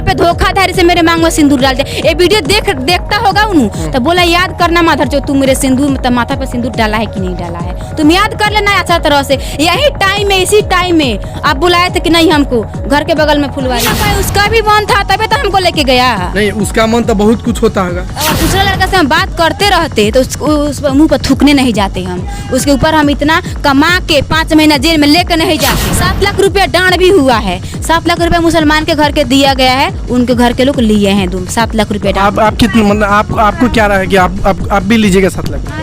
पे धोखाधड़ी से मेरे मांग में सिंदूर डाल दिया। ये वीडियो देखता होगा उन्होंने तो बोला याद करना माधर जो तुम मेरे सिंदूर मतलब माथा पे सिंदूर डाला है कि नहीं डाला है, तुम याद कर लेना अच्छा तरह से। यही टाइम में इसी टाइम में आप बुलाए थे कि नहीं हमको घर के बगल में फुलवारी, उसका भी मन था तभी तो हमको लेके गया। नहीं उसका मन तो बहुत कुछ होता होगा। दूसरा लड़का से हम बात करते रहते तो उस मुंह पर थूकने नहीं जाते हम, उसके ऊपर हम इतना कमा के 5 महीना जेल में लेकर नहीं जाते। 7 लाख रुपया डांड भी हुआ है, 7 लाख रुपया मुसलमान के घर के दिया गया है, उनके घर के लोग लिए हैं 7 लाख रुपया। आप कितने मतलब आपको क्या रहा है कि आप भी लीजिएगा 7 लाख?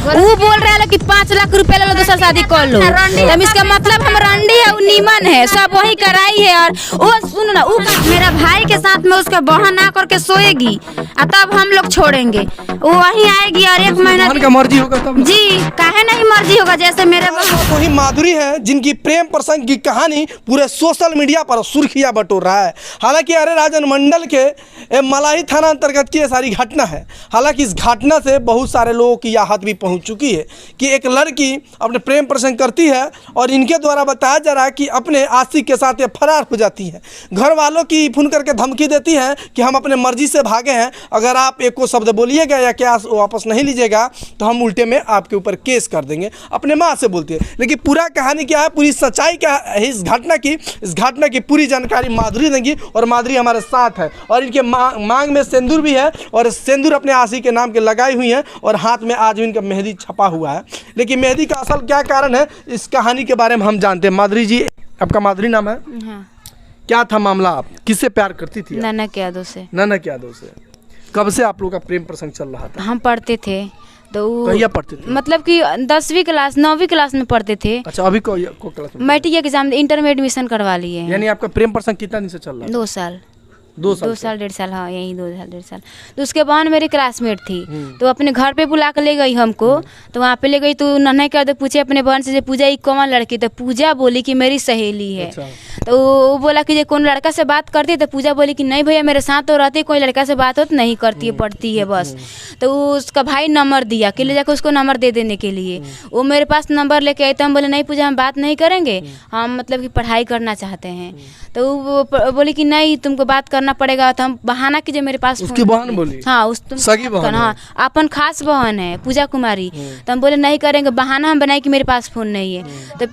वो बोल रहा है कि 5 लाख रुपया ले लो दूसरा शादी कर लो, तब इसका मतलब हम रंडी है, वो नीमन है, सब वही कराई है। और वो सुनो ना, वो मेरा भाई के साथ में उसका बहन ना करके सोएगी तब हम लोग छोड़ेंगे, वो वही आएगी और 1 महीना का मर्जी होगा तब जी, काहे नहीं मर्जी होगा। जैसे मेरे वही माधुरी है जिनकी प्रेम प्रसंग की कहानी पूरे सोशल मीडिया पर सुर्खियां बटोर रहा है। हालांकि अरे राजन मंडल के मलाही थाना अंतर्गत की ये सारी घटना है। हालांकि इस घटना से बहुत सारे लोगों की आहत भी पहुंच चुकी है कि एक लड़की अपने प्रेम प्रसंग करती है और इनके द्वारा बताया जा रहा है कि अपने आशिक के साथ ये फरार हो जाती है। घर वालों की फोन करके धमकी देती है कि हम अपने मर्जी से भागे हैं, अगर आप एक को शब्द बोलिएगा या क्या वापस नहीं लीजिएगा तो हम उल्टे में आपके ऊपर केस कर देंगे, अपने माँ से बोलती है। लेकिन पूरा कहानी क्या है, पूरी सच्चाई क्या है इस घटना की पूरी जानकारी माधुरी देंगी और माधुरी हमारे साथ है। और इनके मांग में सिंदूर भी है और सिंदूर अपने आशिक के नाम के लगाई हुई है और हाथ में आज भी इनका मेहंदी छपा हुआ है। लेकिन मेहंदी का असल क्या कारण है इस कहानी के बारे में हम जानते हैं। माधुरी जी, आपका माधुरी नाम है? हाँ। क्या था मामला, आप किससे प्यार करती थी? ननक यादव से। ननक यादव से। कब से आप लोग का प्रेम प्रसंग चल रहा था? हम पढ़ते थे तो कहिया पढ़ते थे? मतलब कि 10वीं क्लास 9वीं क्लास में पढ़ते थे। अच्छा, अभी को क्लास में? मैट्रिक एग्जाम इंटर में एडमिशन करवा लिए हैं। यानी आपका प्रेम प्रसंग कितना दिन से चल रहा है? 2 साल 2 साल 1.5 साल, हाँ यही 2 साल 1.5 साल। तो उसके बाद मेरी क्लासमेट थी तो अपने घर पे बुला के ले गई हमको, तो वहाँ पे ले गई तो नन्हे कर दे पूछे अपने बहन से पूजा ये कौन लड़की, तो पूजा बोली कि मेरी सहेली है। अच्छा। तो वो बोला कि कौन लड़का से बात करती है, तो पूजा बोली कि नहीं भैया मेरे साथ तो रहती है, कोई लड़का से बात हो तो नहीं करती है, पढ़ती है बस। तो उसका भाई नंबर दिया कि ले जाकर उसको नंबर दे देने के लिए। वो मेरे पास नंबर लेके आई तो हम बोले नहीं पूजा हम बात नहीं करेंगे, हम मतलब कि पढ़ाई करना चाहते हैं। तो वो बोली कि नहीं तुमको बात करना पड़ेगा। तो हम बहाना कीजिए मेरे पास उसकी बहन बोली? हाँ सगी बहन? हाँ अपन खास बहन है पूजा कुमारी। तो हम बोले नहीं करेंगे, बहाना हम बनाए कि मेरे पास फ़ोन नहीं है। तो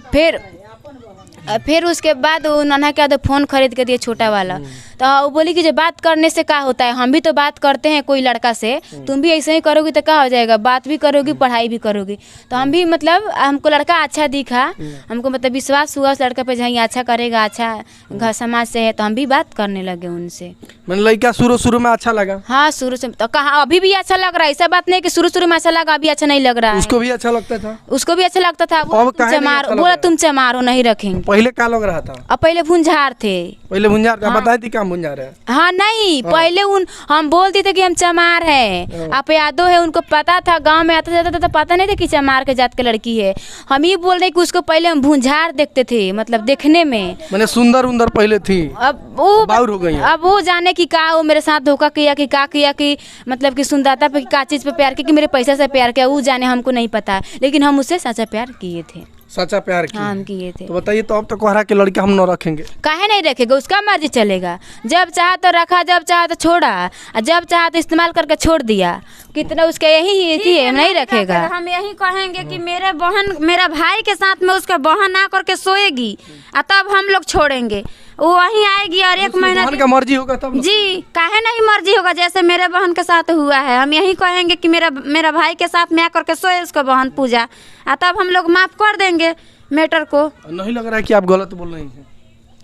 फिर उसके बाद वो नन्हा के आदमी फ़ोन खरीद के दिए छोटा वाला। तो वो बोली कि जो बात करने से क्या होता है, हम भी तो बात करते हैं कोई लड़का से, तुम भी ऐसे ही करोगी तो क्या हो जाएगा, बात भी करोगी पढ़ाई भी करोगी। तो हम भी मतलब हमको लड़का अच्छा दिखा, हमको मतलब विश्वास हुआ उस लड़का पे जहाँ अच्छा करेगा, अच्छा घर समाज से है, तो हम भी बात करने लगे उनसे। मैंने लड़का शुरू में अच्छा लगा? हाँ शुरू से तो कहा अभी भी अच्छा लग रहा है, ऐसा बात नहीं कि शुरू में अच्छा लगा अभी अच्छा नहीं लग रहा है। उसको भी अच्छा लगता था? उसको भी अच्छा लगता था। बोला तुम चमारो नहीं रखेंगे। पहले क्या लग रहा था? अब पहले भुंझार थे। पहले भुंझार? बताई थी क्या भुंझार है? हाँ नहीं पहले हम बोलते थे कि हम चमार है। आप यादो है उनको पता था, गांव में आता जाता था तो पता नहीं था कि चमार के जात के लड़की है। हम ये बोल रहे कि उसको पहले हम भुंझार देखते थे, मतलब देखने में मैंने सुंदर पहले थी, अब वो बाउर हो गई। अब वो जाने की का वो मेरे साथ धोखा किया कि का किया कि मतलब कि सुंदरता पे का चीज पे प्यार किया कि मेरे पैसा से प्यार किया, वो जाने हमको नहीं पता। लेकिन हम उससे सच्चा प्यार किए थे। सच्चा प्यार किया? हाँ हम किए थे। तो बताइए, तो अब तो कोहरा के लड़के हम न रखेंगे? काहे नहीं रखेगा, उसका मर्जी चलेगा। जब चाहा तो रखा, जब चाहा तो छोड़ा, जब चाहा तो इस्तेमाल करके छोड़ दिया। कितना उसका यही है, नहीं रखेगा। हम यही कहेंगे कि मेरा भाई के साथ में उसका बहन ना करके सोएगी तब हम लोग छोड़ेंगे, वो वहीं आएगी और 1 महीना का मर्जी होगा तब जी, काहे नहीं मर्जी होगा। जैसे मेरे बहन के साथ हुआ है, हम यही कहेंगे कि मेरा भाई के साथ में आकर के सोए उसका बहन पूजा, तब हम लोग माफ कर देंगे मैटर को। नहीं लग रहा है कि आप गलत बोल रही हैं?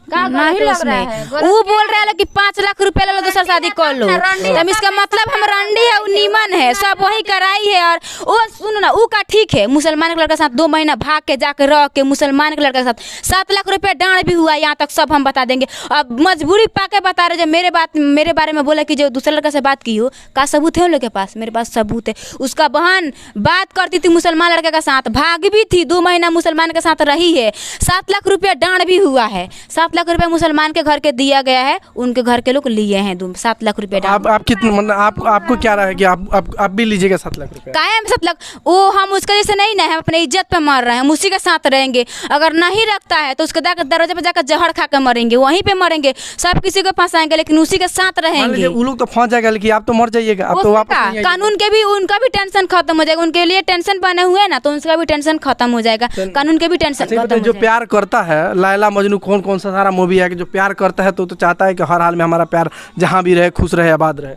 नहीं लग रहा है, वो बोल रहा है कि 5 लाख रुपया ले लो दूसरा शादी कर लो, तब इसका मतलब हम रंडी है, वो नीमन है, सब वही कराई है। और वो सुनो ना, वो का ठीक है मुसलमान के लड़का के साथ 2 महीना भाग के जाकर रह के मुसलमान के लड़का के साथ 7 लाख रुपया डांड भी हुआ, यहाँ तक सब हम बता देंगे। अब मजबूरी पाके बता रहे, जब मेरे बारे में बोला कि जो दूसरे लड़का से बात की हो, का सबूत है उन लोग के पास? मेरे पास सबूत है। उसका बहन बात करती थी मुसलमान लड़के के साथ, भाग भी थी, 2 महीना मुसलमान के साथ रही है, 7 लाख रुपया डांड भी हुआ है। 7 लाख रुपया मुसलमान के घर के दिया गया है, उनके घर के लोग लिए हैं 7 लाख रुपया। आप कितने मतलब आपको क्या रहा है कि आप भी लीजिएगा 7 लाख रुपया? काहे हम 7 लाख, वो हम उसके जैसे नहीं ना, हम अपने इज्जत पे मर रहे हैं, हम उसी के साथ रहेंगे। अगर नहीं रखता है तो उसके दरवाजे पे जाकर जहर खा के मरेंगे, वहीं पे मरेंगे, सब किसी को फंसाएंगे, लेकिन उसी के साथ रहेंगे। वो लोग तो फंस जाएगा, लेकिन आप तो मर जाइएगा, आप तो वापस नहीं आइएगा। कानून के भी उनका भी टेंशन खत्म हो जाएगा, उनके लिए टेंशन बने हुए हैं ना, तो उनका भी टेंशन खत्म हो जाएगा, कानून के भी टेंशन खत्म हो जो जाएगा। प्यार करता है, लैला मजनू कौन सा सारा मूवी है कि जो प्यार करता है तो चाहता है कि हर हाल में हमारा प्यार जहाँ भी रहे, खुश रहे, आबाद रहे।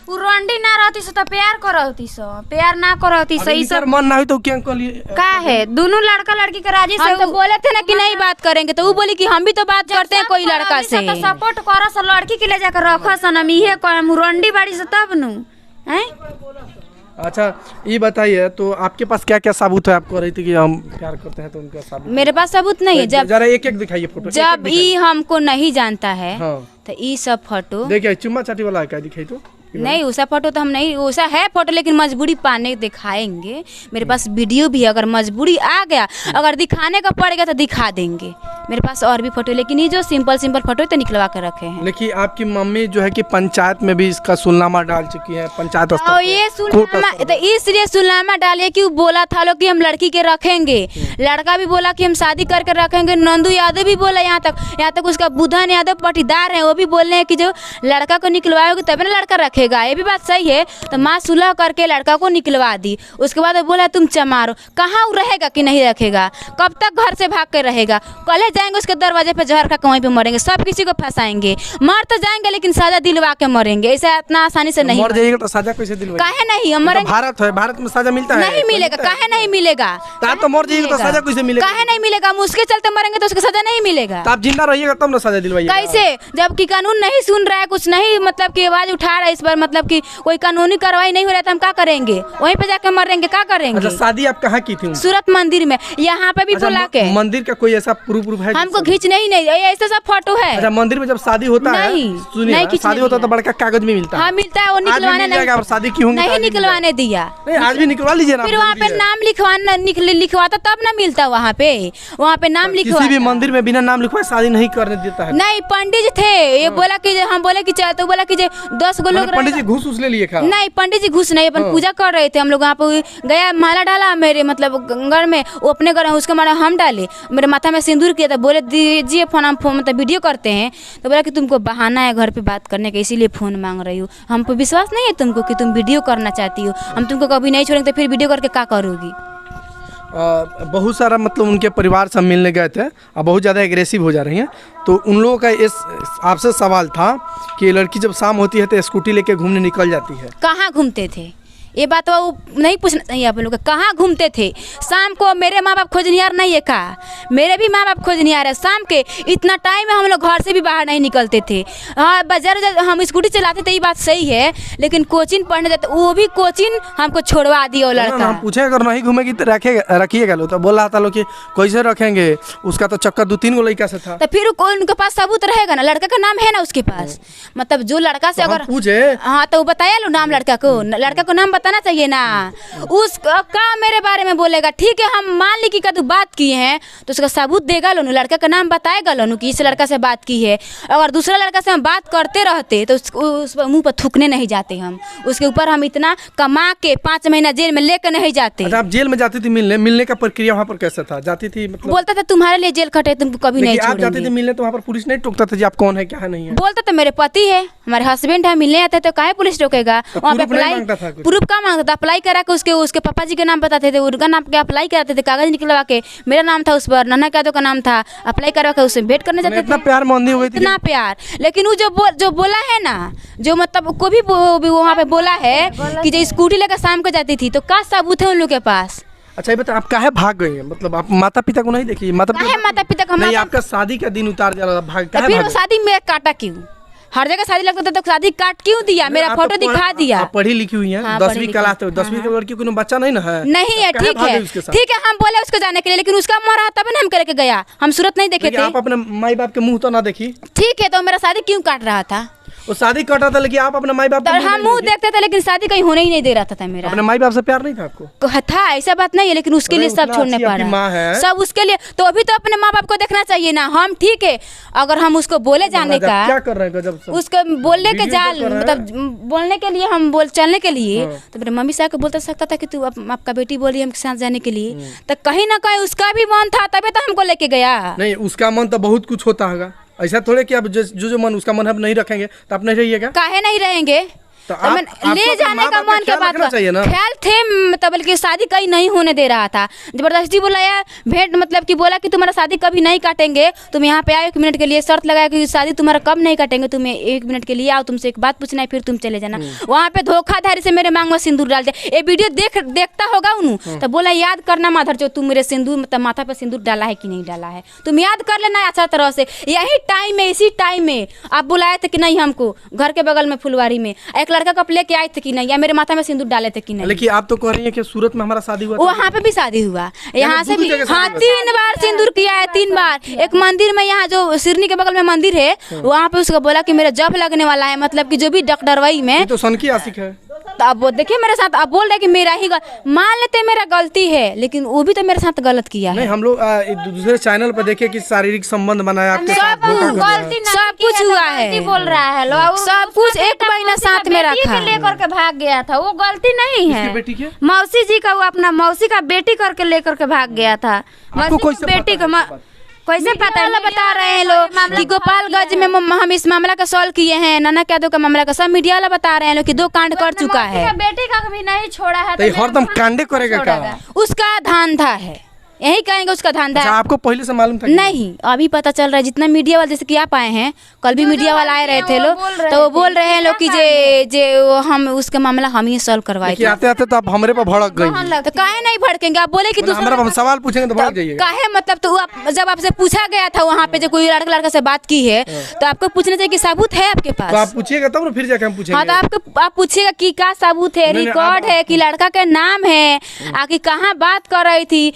पुरंडी ना रहती सो तो प्यार करती सो, प्यार ना करती सही सब मन ना हुई तो क्या कर लिए का है, दोनों लड़का लड़की के राजी से। तो बोले थे ना कि नहीं बात करेंगे, तो वो बोली कि हम भी तो बात करते हैं कोई लड़का से। तो सपोर्ट करो सो, लड़की के ले जाकर रखो सनम, इहे कहे मुरंडी बाड़ी से तब नु हैं। अच्छा ये बताइए, तो आपके पास क्या क्या सबूत है? आपको रही थी कि हम प्यार करते हैं, तो उनका सबूत? मेरे पास सबूत नहीं है। जब जरा एक एक दिखाइए फोटो। जब ये हमको नहीं जानता है तो ये सब फोटो देखिए, चुम्मा चाटी वाला है क्या, दिखाई तो नहीं, उसा फोटो तो हम नहीं, उसा है फोटो, लेकिन मजबूरी पाने दिखाएंगे। मेरे पास वीडियो भी है, अगर मजबूरी आ गया, अगर दिखाने का पड़ेगा तो दिखा देंगे। मेरे पास और भी फोटो, लेकिन ये जो सिंपल फोटो तो निकलवा के रखे हैं। लेकिन आपकी मम्मी जो है कि पंचायत में भी इसका सुलनामा डाल चुकी है, पंचायत स्तर और ये सुलनामा तो इसलिए सुलनामा डालिए कि वो बोला था लोग कि हम लड़की के रखेंगे, लड़का भी बोला कि हम शादी करके रखेंगे। नंदू यादव भी बोला, यहाँ तक उसका बुधन यादव पटीदार है, वो भी बोल रहे हैं कि जो लड़का को निकलवाओगे तब ना लड़का रखेगा। ये भी बात सही है। तो माँ सुलह करके लड़का को निकलवा दी, उसके बाद बोला तुम चमारो, कहाँ वो रहेगा कि नहीं रखेगा, कब तक घर से भाग के रहेगा। कल जाएंगे उसके दरवाजे पे जहर खा के वहीं पे मरेंगे, सब किसी को फंसाएंगे, मर तो जाएंगे लेकिन सजा दिलवा के मरेंगे। ऐसा इतना आसानी से नहीं मर जाइएगा तो सजा कैसे दिलवाएंगे? काहे नहीं, हम मरेंगे। भारत है, भारत में सजा मिलता है? नहीं मिलेगा, काहे नहीं मिलेगा? तो मर जाइएगा तो सजा कैसे मिलेगा? काहे नहीं मिलेगा? हम उसके चलते मरेंगे तो उसकी सजा नहीं मिलेगा। तो आप जिंदा रहिएगा तब ना सजा दिलवाइएगा। कैसे, जबकि कानून नहीं सुन रहा है, कुछ नहीं मतलब कि आवाज उठा रहा है इस पर, मतलब कि कोई कानूनी कार्रवाई नहीं हो रहा है, तो हम क्या करेंगे? वहीं पे जाके मरेंगे, क्या करेंगे? अच्छा, शादी आप कहाँ की थी? सूरत मंदिर में, यहाँ पे भी बुला के। मंदिर का कोई ऐसा प्रूफ है? हमको खींचने ही नहीं, ऐसा सब फोटो है। अच्छा, मंदिर में जब शादी होता है, नहीं शादी होता है तो बड़का कागज में मिलता है। हाँ मिलता है, वो निकलवाने नहीं, शादी की होंगी नहीं निकलवाने दिया। आज भी निकलवा लीजिए ना। फिर वहाँ पे नाम लिखवाता तब ना मिलता, वहाँ पे नाम लिखवा। किसी भी मंदिर में बिना नाम लिखवाए शादी नहीं करने देता है। नहीं, पंडित जी थे, ये बोला कि हम बोले कि तो बोला कि 10 गो लोग। पंडित जी घूस ले लिए? नहीं, पंडित जी घुस नहीं, अपन पूजा कर रहे थे हम लोग। वहाँ पे गया, माला डाला मेरे मतलब घर में, वो अपने घर, उसके माला हम डाले, मेरे माथा में सिंदूर किया था। बोले दीजिए फोन, हम फोन मतलब वीडियो करते हैं। तो बोला कि तुमको बहाना है घर पे बात करने का, इसीलिए फ़ोन मांग रही हूँ। हमको विश्वास नहीं है तुमको कि तुम वीडियो करना चाहती हो, हम तुमको कभी नहीं छोड़ेंगे, तो फिर वीडियो करके क्या करोगी? बहुत सारा मतलब उनके परिवार सब मिलने गए थे और बहुत ज़्यादा एग्रेसिव हो जा रही हैं। तो उन लोगों का इस आपसे सवाल था कि लड़की जब शाम होती है तो स्कूटी लेके घूमने निकल जाती है, कहाँ घूमते थे? ये बात वो नहीं पूछना चाहिए आप लोग, कहाँ घूमते थे शाम को? मेरे माँ बाप खोजनिहार नहीं है का? मेरे भी माँ बाप खोजनिहार है। शाम के इतना टाइम में हम लोग घर से भी बाहर नहीं निकलते थे। हाँ, बाजार हम स्कूटी चलाते थे, ये बात सही है, लेकिन कोचिंग पढ़ने जाते, वो भी कोचिंग हमको छोड़वा दिया वो लड़का। हम पूछे अगर नहीं घूमेगी तो रखिएगा लो, तो बोला था लोग कि कैसे रखेंगे, उसका तो चक्कर 2-3 गो लड़का से था। तो फिर उनके पास सबूत रहेगा ना, लड़का का नाम है ना उसके पास, मतलब जो लड़का से अगर पूछे, हाँ तो बताया लो नाम लड़का को नाम बताना चाहिए ना। उसका मेरे बारे में बोलेगा, ठीक है, हम मान ली कि कदू बात किए हैं तो उसका सबूत देगा लो, लड़का का नाम बताएगा लो कि इस लड़का से बात की है। अगर दूसरा लड़का से हम बात करते रहते तो उस मुंह पर थूकने नहीं जाते हम, उसके ऊपर हम इतना कमा के 5 महीना जेल में लेकर नहीं जाते। अच्छा, आप जेल में जाती थी मिलने का प्रक्रिया वहाँ पर कैसा था? जाती थी मतलब बोलता था तुम्हारे लिए जेल खटे, तुमको कभी नहीं छोड़ेंगे। आप जाती थी मिलने तो वहाँ पर पुलिस नहीं टोकता था जी आप कौन है क्या है नहीं है? बोलता था मेरे पति है, हमारे हस्बैंड है, मिलने आते तो काहे पुलिस रोकेगा? वहाँ पे अप्लाई प्रूफ का मांगता था, अप्लाई करा के उसके पापा जी के नाम बताते थे, उनका नाम के अप्लाई कराते थे, कागज निकलवा के मेरा नाम था उस पर, नन्हा यादव का नाम था, अप्लाई करवा के उससे भेंट करने जाते थे। इतना प्यार मंदी हुई थी, इतना प्यार। लेकिन वो जो बोला है ना, जो मतलब को भी वहाँ पे बोला है कि जो स्कूटी लेकर शाम को जाती थी, तो क्या सबूत है उन लोग के पास? अच्छा ये बता, आप काहे भाग गई हैं? मतलब आप माता पिता को नहीं देखी? माता पिता को नहीं, आपका शादी का दिन उतार दिया, भाग काहे फिर शादी में काटा क्यों? हर जगह शादी लगता था तो शादी काट क्यों दिया? मेरा फोटो दिखा दिया। आप पढ़ी लिखी हुई हैं, 10वीं क्लास, 10वीं की लड़की को बच्चा नहीं ना है? नहीं है, ठीक है, हम बोले उसको जाने के लिए, लेकिन उसका मरा तब ना हम करके गया, हम सूरत नहीं देखे थे। आप अपने माई बाप के मुंह तो ना देखी? ठीक है, तो मेरा शादी क्यों काट रहा था? वो शादी करता था लेकिन आप अपने माई बाप तो हम मुंह देखते थे लेकिन शादी कहीं होने ही नहीं दे रहा था मेरा। अपने माई बाप से प्यार नहीं था आपको? था, ऐसा बात नहीं है, लेकिन उसके लिए सब छोड़ने पड़ रहा है सब उसके लिए। तो अभी तो अपने माँ बाप को देखना चाहिए ना। हम ठीक है, अगर हम उसको बोले जाने का क्या कर रहे हैं गजब सब? उसको बोलने के जाल मतलब बोलने के लिए हम चलने के लिए तो मेरे मम्मी साहब को बोलता सकता था कि तू आपका बेटी बोली हम साथ जाने के लिए, तो कहीं ना कहीं उसका भी मन था तभी तो हमको लेके गया। नहीं, उसका मन तो बहुत कुछ होता होगा, ऐसा थोड़े कि अब जो मन उसका मन हम नहीं रखेंगे तो आप नहीं रहिएगा। काहे नहीं रहेंगे? तो ले जाने का मन के बात ख्याल थे, मतलब बल्कि शादी कहीं नहीं होने दे रहा था। जबरदस्ती बुलाया, भेंट मतलब कि बोला कि तुम्हारा शादी कभी नहीं काटेंगे, तुम यहाँ पे आओ 1 मिनट के लिए, शर्त लगाया कि शादी तुम्हारा कब नहीं काटेंगे, तुम्हें 1 मिनट के लिए आओ, तुमसे एक बात पूछना है फिर तुम चले जाना। वहाँ पे धोखाधड़ी से मेरे मांग में सिंदूर डाल दिया। ये वीडियो देखता होगा उन्होंने तो बोला याद करना माधर जो तुम मेरे सिंदूर मतलब माथा पे सिंदूर डाला है कि नहीं डाला है, तुम याद कर लेना अच्छा तरह से। यही टाइम में इसी टाइम में आप बुलाए थे कि नहीं हमको घर के बगल में फुलवारी में एक लड़का को लेके आए थे कि नहीं, या मेरे माथा में सिंदूर डाले थे कि नहीं। लेकिन आप तो कह रही हैं कि सूरत में हमारा शादी हुआ, वहाँ पे भी शादी हुआ, यहाँ से भी। हाँ 3 बार सिंदूर किया है, 3 बार। एक मंदिर में यहाँ जो सिरनी के बगल में मंदिर है वहाँ पे उसको बोला कि मेरा जब लगने वाला है, मतलब कि जो भी डॉक्टरवाई में तो सन की आशिक है। तो अब वो देखिए मेरे साथ अब बोल रहे कि मेरा ही मान लेते मेरा गलती है, लेकिन वो भी तो मेरे साथ गलत किया है। नहीं, हम लोग दूसरे चैनल पर देखे कि शारीरिक संबंध बनाया आपके साथ, सब कुछ हुआ है, बोल रहा है लोग सब कुछ 1 महीना साथ में रखा, लेकर के भाग गया था, वो गलती नहीं है। बेटी के मौसी जी का, वो अपना मौसी का बेटी करके लेकर के भाग गया था। मौसी बेटी का कैसे पता है? बता रहे हैं लोग कि गोपालगंज में हम इस मामला का सॉल्व किए हैं, नाना यादव का मामला का सब मीडिया वाला बता रहे हैं लोग कि 2 कांड कर चुका है। बेटी का भी नहीं छोड़ा है तो हरदम कांडे करेगा क्या? उसका धंधा है, यही कहेंगे उसका धंधा है। आपको पहले से मालूम था? नहीं, अभी पता चल रहा है। जितना मीडिया वाले जैसे कि आप आए हैं, कल भी मीडिया वाला आए रहे थे लोग, तो वो बोल रहे हैं लोग कि जे हम उसका मामला हम ही सॉल्व करवाए थे। आते आते तो आप हमारे पर भड़क गई। तो काहे नहीं भड़केंगे? आप बोले कि दूसरा सवाल पूछेंगे तो भड़क जाइएगा। काहे मतलब? तो जब आपसे पूछा गया था वहाँ पे जो कोई लड़का से बात की है तो आपको पूछना चाहिए कि सबूत है आपके पास। तो आप पूछिएगा तब ना, फिर जाके हम पूछेंगे। हाँ, तो आप पूछिएगा कि क्या सबूत है, रिकॉर्ड है कि लड़का का नाम है, आखिर कहाँ बात कर रही थी।